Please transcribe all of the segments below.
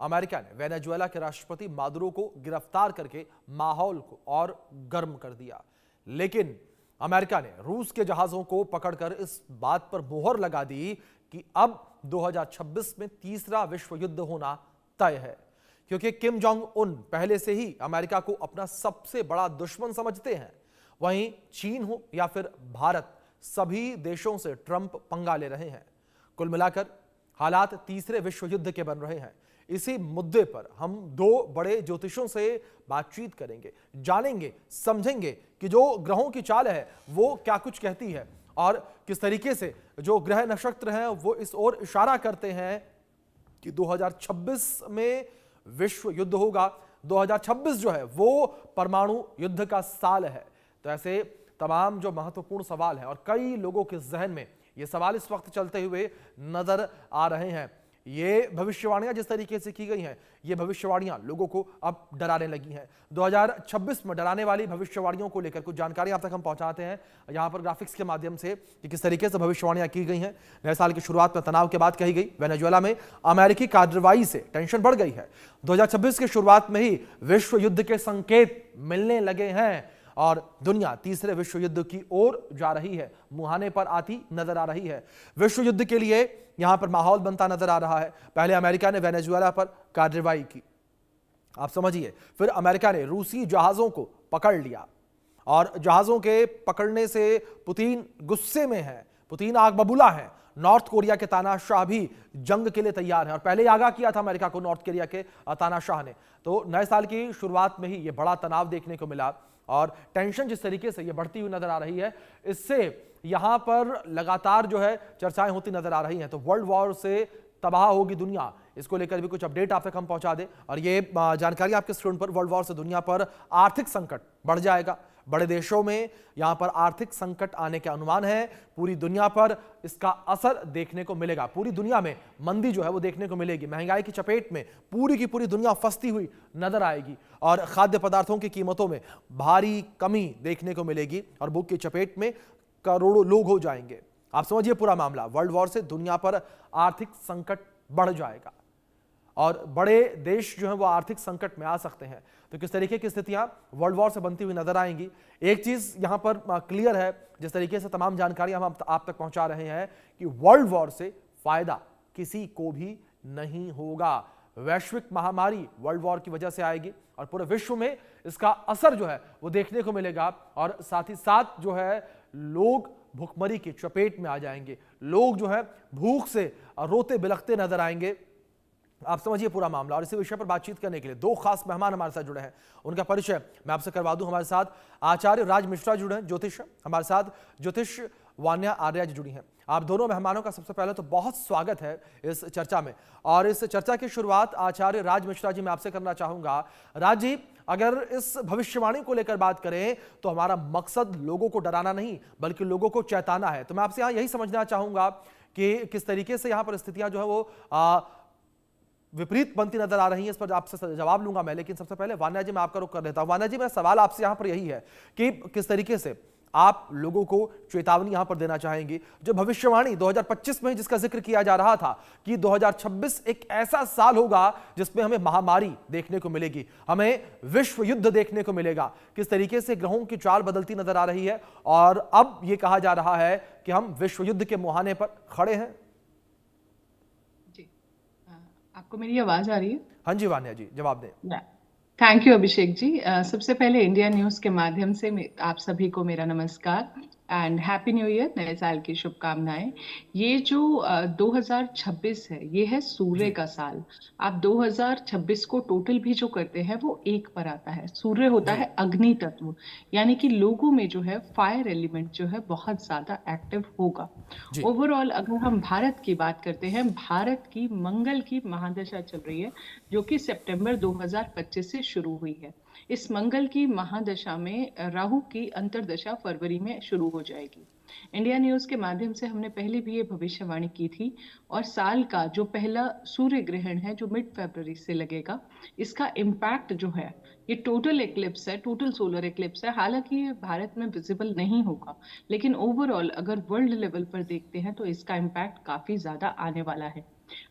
America ने Venezuela के राष्ट्रपति मादुरो को गिरफ्तार करके माहौल को और गर्म कर दिया। लेकिन अमेरिका ने रूस के जहाजों को पकड़कर इस बात पर मोहर लगा दी कि अब 2026 में तीसरा विश्व युद्ध होना तय है, क्योंकि किम जोंग उन पहले से ही अमेरिका को अपना सबसे बड़ा दुश्मन समझते हैं। वहीं चीन हो या फिर भारत, सभी देशों से ट्रंप पंगा ले रहे हैं। कुल मिलाकर हालात तीसरे विश्व युद्ध के बन रहे हैं। इसी मुद्दे पर हम दो बड़े ज्योतिषों से बातचीत करेंगे, जानेंगे, समझेंगे कि जो ग्रहों की चाल है वो क्या कुछ कहती है और किस तरीके से जो ग्रह नक्षत्र हैं वो इस ओर इशारा करते हैं कि 2026 में विश्व युद्ध होगा। 2026 जो है वो परमाणु युद्ध का साल है। तो ऐसे तमाम जो महत्वपूर्ण सवाल हैं और कई लोगों के जहन में ये सवाल इस वक्त चलते हुए नजर आ रहे हैं। ये भविष्यवाणियां जिस तरीके से की गई हैं, ये भविष्यवाणियां लोगों को अब डराने लगी हैं। 2026 में डराने वाली भविष्यवाणियों को लेकर कुछ जानकारी आप तक हम पहुंचाते हैं यहां पर ग्राफिक्स के माध्यम से कि किस तरीके से भविष्यवाणियां की गई हैं। नए साल की शुरुआत में तनाव की बात कही गई। वेनेजुएला में अमेरिकी कार्रवाई से टेंशन बढ़ गई है। 2026 की शुरुआत में ही विश्व युद्ध के संकेत मिलने लगे हैं और दुनिया तीसरे विश्व युद्ध की ओर जा रही है, मुहाने पर आती नजर आ रही है। विश्व युद्ध के लिए यहां पर माहौल बनता नजर आ रहा है। पहले अमेरिका ने वेनेजुएला पर कार्रवाई की, आप समझिए, फिर अमेरिका ने रूसी जहाजों को पकड़ लिया और जहाजों के पकड़ने से पुतिन गुस्से में है, पुतिन आग बबूला है। नॉर्थ कोरिया के तानाशाह भी जंग के लिए तैयार हैं और पहले ही आगाह किया था अमेरिका को नॉर्थ कोरिया के तानाशाह ने। तो नए साल की शुरुआत में ही यह बड़ा तनाव देखने को मिला और टेंशन जिस तरीके से ये बढ़ती हुई नजर आ रही है, इससे यहां पर लगातार जो है चर्चाएं होती नजर आ रही हैं। तो वर्ल्ड वॉर से तबाह होगी दुनिया, इसको लेकर भी कुछ अपडेट आप तक हम पहुंचा दें। और ये जानकारी आपके स्क्रीन पर, वर्ल्ड वॉर से दुनिया पर आर्थिक संकट बढ़ जाएगा। बड़े देशों में यहां पर आर्थिक संकट आने के अनुमान है। पूरी दुनिया पर इसका असर देखने को मिलेगा। पूरी दुनिया में मंदी जो है वो देखने को मिलेगी। महंगाई की चपेट में पूरी की पूरी दुनिया फंसती हुई नजर आएगी और खाद्य पदार्थों की कीमतों में भारी कमी देखने को मिलेगी और भूख की चपेट में करोड़ों लोग हो जाएंगे। आप समझिए पूरा मामला। वर्ल्ड वॉर से दुनिया पर आर्थिक संकट बढ़ जाएगा और बड़े देश जो हैं वो आर्थिक संकट में आ सकते हैं। तो किस तरीके की स्थितियां वर्ल्ड वॉर से बनती हुई नजर आएंगी, एक चीज यहां पर क्लियर है, जिस तरीके से तमाम जानकारी हम आप तक पहुंचा रहे हैं कि वर्ल्ड वॉर से फायदा किसी को भी नहीं होगा। वैश्विक महामारी वर्ल्ड वॉर की वजह से आएगी और पूरे विश्व में इसका असर जो है वो देखने को मिलेगा और साथ ही साथ जो है लोग भुखमरी की चपेट में आ जाएंगे। लोग जो है भूख से रोते बिलखते नजर आएंगे। आप समझिए पूरा मामला। और इसी विषय पर बातचीत करने के लिए दो खास मेहमान हमारे साथ जुड़े हैं, उनका परिचय मैं आपसे करवा दूं। हमारे साथ आचार्य राज मिश्रा जुड़े हैं, ज्योतिष, हमारे साथ ज्योतिष वान्या आर्या जी जुड़ी हैं। आप दोनों मेहमानों का सबसे पहले तो बहुत स्वागत है इस चर्चा में। और इस चर्चा की शुरुआत आचार्य राज मिश्रा जी मैं आपसे करना चाहूंगा। राज जी, अगर इस भविष्यवाणी को लेकर बात करें तो हमारा मकसद लोगों को डराना नहीं बल्कि लोगों को चेताना है। तो मैं आपसे यहाँ यही समझना चाहूंगा कि किस तरीके से यहाँ पर स्थितियां जो है वो विपरीत बनती नजर आ रही है। इस पर आपसे जवाब लूंगा मैं, लेकिन सबसे पहले वान्या जी मैं आपका रुख कर लेता हूं। वान्या जी, मेरा सवाल आपसे यहां पर यही है कि किस तरीके से आप लोगों को चेतावनी यहां पर देना चाहेंगे। जो भविष्यवाणी 2025 में जिसका जिक्र किया जा रहा था कि 2026 एक ऐसा साल होगा जिसमें हमें महामारी देखने को मिलेगी, हमें विश्व युद्ध देखने को मिलेगा, किस तरीके से ग्रहों की चाल बदलती नजर आ रही है और अब यह कहा जा रहा है कि हम विश्व युद्ध के मुहाने पर खड़े हैं। आपको मेरी आवाज आ रही है? हाँ जी वान्या जी, जवाब दें। Thank you Abhishek ji. सबसे पहले इंडिया न्यूज के माध्यम से आप सभी को मेरा नमस्कार एंड हैप्पी न्यू ईयर, नए साल की शुभकामनाएं। ये जो 2026 है, ये है सूर्य का साल। आप 2026 को टोटल भी जो करते हैं वो एक पर आता है। सूर्य होता है अग्नि तत्व, यानी कि लोगों में जो है फायर एलिमेंट जो है बहुत ज्यादा एक्टिव होगा। ओवरऑल अगर हम भारत की बात करते हैं, भारत की मंगल की महादशा चल रही है जो कि सितंबर 2025 से शुरू हुई है। इस मंगल की महादशा में राहु की अंतर्दशा फरवरी में शुरू हो जाएगी। इंडिया न्यूज के माध्यम से हमने पहले भी ये भविष्यवाणी की थी और साल का जो पहला सूर्य ग्रहण है जो मिड फरवरी से लगेगा, इसका इम्पैक्ट जो है ये टोटल एक्लिप्स है, टोटल सोलर एक्लिप्स है। हालांकि ये भारत में विजिबल नहीं होगा, लेकिन ओवरऑल अगर वर्ल्ड लेवल पर देखते हैं तो इसका इम्पैक्ट काफी ज्यादा आने वाला है।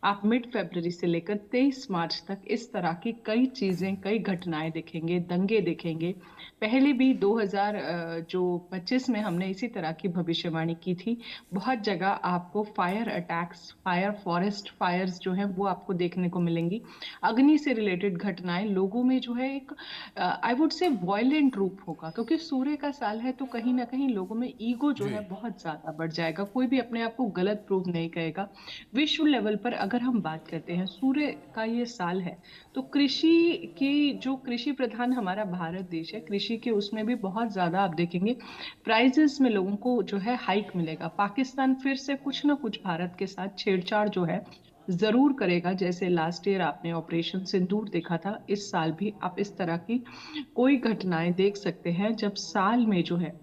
आप मिड फरवरी से लेकर 23 मार्च तक इस तरह की कई चीजें, कई घटनाएं देखेंगे, दंगे देखेंगे। पहले भी 2025 में हमने इसी तरह की भविष्यवाणी की थी। बहुत जगह आपको fire attacks, fire, forest fires जो हैं वो आपको देखने को मिलेंगी। अग्नि से रिलेटेड घटनाएं, लोगों में जो है एक आई वुड से वॉयलेंट रूप होगा, क्योंकि सूर्य का साल है तो कहीं ना कहीं लोगों में ईगो जो जी। है बहुत ज्यादा बढ़ जाएगा। कोई भी अपने आप को गलत प्रूव नहीं करेगा। विश्व लेवल पर अगर हम बात करते हैं, सूर्य का ये साल है, तो कृषि की, जो कृषि प्रधान हमारा भारत देश है, कृषि के उसमें भी बहुत ज्यादा आप देखेंगे प्राइजेस में लोगों को जो है हाइक मिलेगा। पाकिस्तान फिर से कुछ ना कुछ भारत के साथ छेड़छाड़ जो है जरूर करेगा। जैसे लास्ट ईयर आपने ऑपरेशन सिंदूर देखा था, इस साल भी आप इस तरह की कोई घटनाएं देख सकते हैं, जब साल में जो है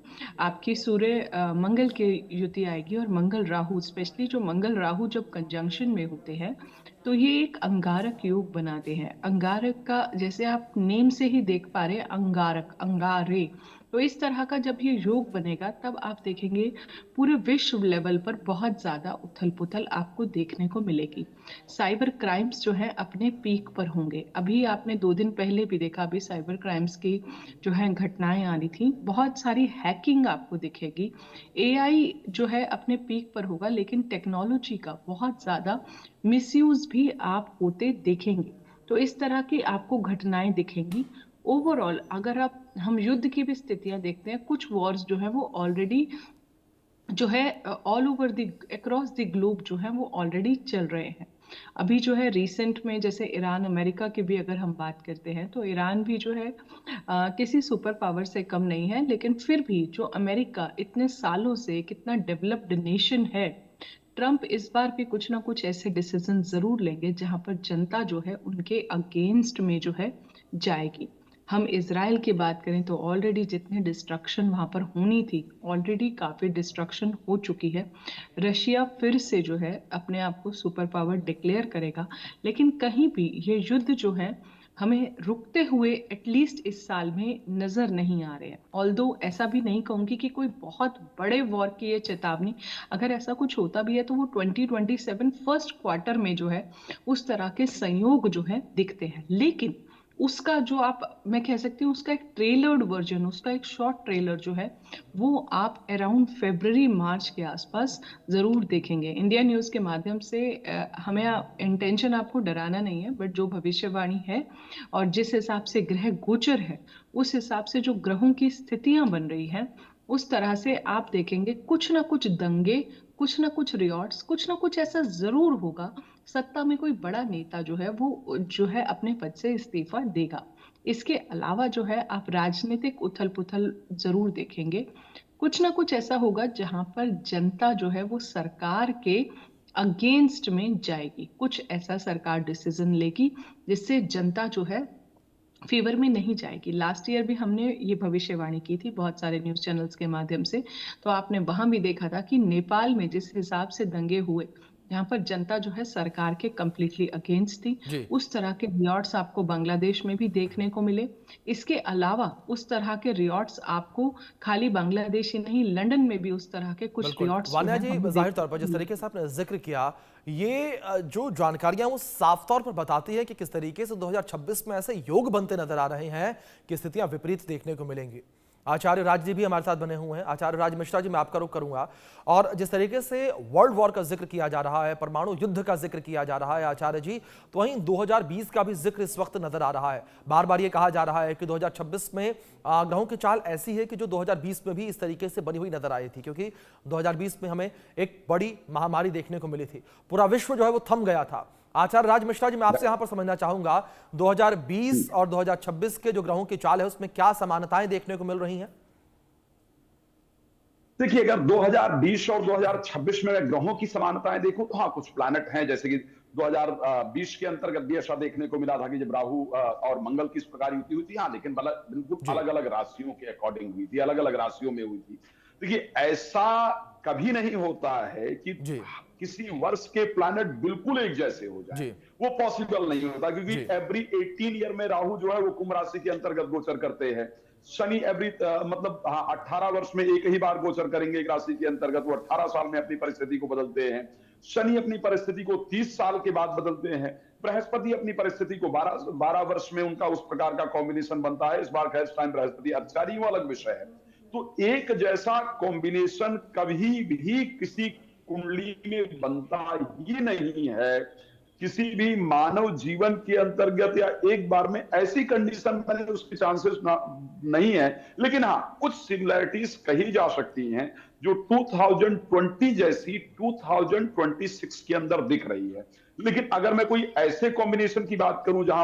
आपकी सूर्य मंगल की युति आएगी, और मंगल राहु, स्पेशली जो मंगल राहु जब कंजंक्शन में होते हैं तो ये एक अंगारक योग बनाते हैं। अंगारक का, जैसे आप नेम से ही देख पा रहे हैं, अंगारक, अंगारे, तो इस तरह का जब ये योग बनेगा तब आप देखेंगे पूरे विश्व लेवल पर बहुत ज्यादा उथल पुथल आपको देखने को मिलेगी। साइबर क्राइम्स जो है अपने पीक पर होंगे। अभी आपने 2 दिन पहले भी देखा, अभी साइबर क्राइम्स की जो है घटनाएं आ रही थी, बहुत सारी हैकिंग आपको दिखेगी। एआई जो है अपने पीक पर होगा, लेकिन टेक्नोलॉजी का बहुत ज्यादा मिसयूज भी आप होते देखेंगे। तो इस तरह की आपको घटनाएं दिखेंगी। ओवरऑल अगर आप, हम युद्ध की भी स्थितियां देखते हैं, कुछ वॉर्स जो है वो ऑलरेडी जो है all over the across the globe जो है वो ऑलरेडी चल रहे हैं। अभी जो है रिसेंट में, जैसे ईरान अमेरिका की भी अगर हम बात करते हैं, तो ईरान भी जो है किसी सुपर पावर से कम नहीं है, लेकिन फिर भी जो अमेरिका इतने सालों से कितना डेवलप्ड नेशन है, ट्रम्प इस बार भी कुछ ना कुछ ऐसे डिसीजन जरूर लेंगे जहां पर जनता जो है उनके अगेंस्ट में जो है जाएगी। हम इसराइल की बात करें तो ऑलरेडी जितनी डिस्ट्रक्शन वहां पर होनी थी, ऑलरेडी काफी डिस्ट्रक्शन हो चुकी है। रशिया फिर से जो है अपने आप को सुपर पावर डिक्लेयर करेगा, लेकिन कहीं भी ये युद्ध जो है हमें रुकते हुए एटलीस्ट इस साल में नजर नहीं आ रहे हैं। ऑल्दो ऐसा भी नहीं कहूंगी कि कोई बहुत बड़े वॉर की ये चेतावनी, अगर ऐसा कुछ होता भी है तो वो 2027 फर्स्ट क्वार्टर में जो है उस तरह के संयोग जो है दिखते हैं। लेकिन उसका जो आप, मैं कह सकती हूँ उसका एक ट्रेलर्ड वर्जन, उसका एक शॉर्ट ट्रेलर जो है वो आप अराउंड फरवरी मार्च के आसपास जरूर देखेंगे। इंडिया न्यूज के माध्यम से हमें इंटेंशन आपको डराना नहीं है, बट जो भविष्यवाणी है और जिस हिसाब से ग्रह गोचर है, उस हिसाब से जो ग्रहों की स्थितियां बन रही हैं, उस तरह से आप देखेंगे कुछ ना कुछ दंगे, कुछ ना कुछ रियॉट्स, कुछ ना कुछ ऐसा जरूर होगा। सत्ता में कोई बड़ा नेता जो है वो जो है अपने पद से इस्तीफा देगा। इसके अलावा जो है आप राजनीतिक उथल पुथल जरूर देखेंगे। कुछ ना कुछ ऐसा होगा जहां पर जनता जो है वो सरकार के अगेंस्ट में जाएगी। कुछ ऐसा सरकार डिसीजन लेगी जिससे जनता जो है फेवर में नहीं जाएगी। लास्ट ईयर भी हमने ये भविष्यवाणी की थी बहुत सारे न्यूज चैनल्स के माध्यम से, तो आपने वहां भी देखा था कि नेपाल में जिस हिसाब से दंगे हुए, जहां पर जनता जो है सरकार के कंप्लीटली अगेंस्ट थी, जी। उस तरह के रियॉट्स आपको बांग्लादेश में भी देखने को मिले। इसके अलावा उस तरह के रियॉट्स आपको खाली बांग्लादेश ही नहीं, लंदन में भी उस तरह के कुछ बिल्कुल रियॉट्स जो वान्या है जी, हमें जाहिर देखने तौर पर को जिस मिले। तरीके से आपने जिक्र किया, ये जो जानकारियां वो साफ तौर पर बताती है कि किस तरीके से 2026 में ऐसे योग बनते नजर आ रहे हैं कि स्थितियां विपरीत देखने को मिलेंगी। आचार्य राज जी भी हमारे साथ बने हुए हैं। आचार्य राज मिश्रा जी, मैं आपका रुख करूंगा। और जिस तरीके से वर्ल्ड वॉर का जिक्र किया जा रहा है, परमाणु युद्ध का जिक्र किया जा रहा है आचार्य जी, तो वहीं 2020 का भी जिक्र इस वक्त नजर आ रहा है। बार बार ये कहा जा रहा है कि 2026 में ग्रहों की चाल ऐसी है कि जो 2020 में भी इस तरीके से बनी हुई नजर आई थी, क्योंकि 2020 में हमें एक बड़ी महामारी देखने को मिली थी, पूरा विश्व जो है वो थम गया था। आचार्य राज मिश्रा जी, मैं आपसे यहां पर समझना चाहूंगा, 2020 और 2026 के जो ग्रहों की चाल है उसमें क्या समानताएं देखने को मिल रही हैं? देखिए, अगर 2020 और 2026 में मैं ग्रहों की समानताएं देखूं तो हाँ, कुछ प्लैनेट हैं, जैसे कि 2020 के अंतर्गत भी ऐसा देखने को मिला था कि जब राहु और मंगल की इस प्रकार युति हुई थी। हाँ, लेकिन बिल्कुल जी। अलग अलग राशियों के अकॉर्डिंग हुई थी, अलग अलग राशियों में हुई थी। देखिए, ऐसा कभी नहीं होता है कि जी। किसी वर्ष के प्लैनेट बिल्कुल एक जैसे हो जाए, जी। वो पॉसिबल नहीं होता, क्योंकि जी। एवरी 18 ईयर में राहु जो है वो कुंभ राशि के अंतर्गत गोचर करते हैं। शनि एवरी मतलब हाँ 18 वर्ष में एक ही बार गोचर करेंगे एक राशि के अंतर्गत, वो 18 साल में अपनी परिस्थिति को बदलते हैं। शनि अपनी परिस्थिति को 30 साल के बाद बदलते हैं, बृहस्पति अपनी परिस्थिति को 12 वर्ष में उनका उस प्रकार का कॉम्बिनेशन बनता है। इस बार खैर टाइम बृहस्पति अधिकारी, वो अलग विषय है। तो एक जैसा कॉम्बिनेशन कभी भी किसी कुंडली में बनता ही नहीं है। किसी भी मानव जीवन के अंतर्गत या एक बार में ऐसी कंडीशन बने उसके चांसेस नहीं है, लेकिन हाँ कुछ सिमिलैरिटीज कही जा सकती हैं जो 2020 जैसी 2026 के अंदर दिख रही है। लेकिन अगर मैं कोई ऐसे कॉम्बिनेशन की बात करूं जहां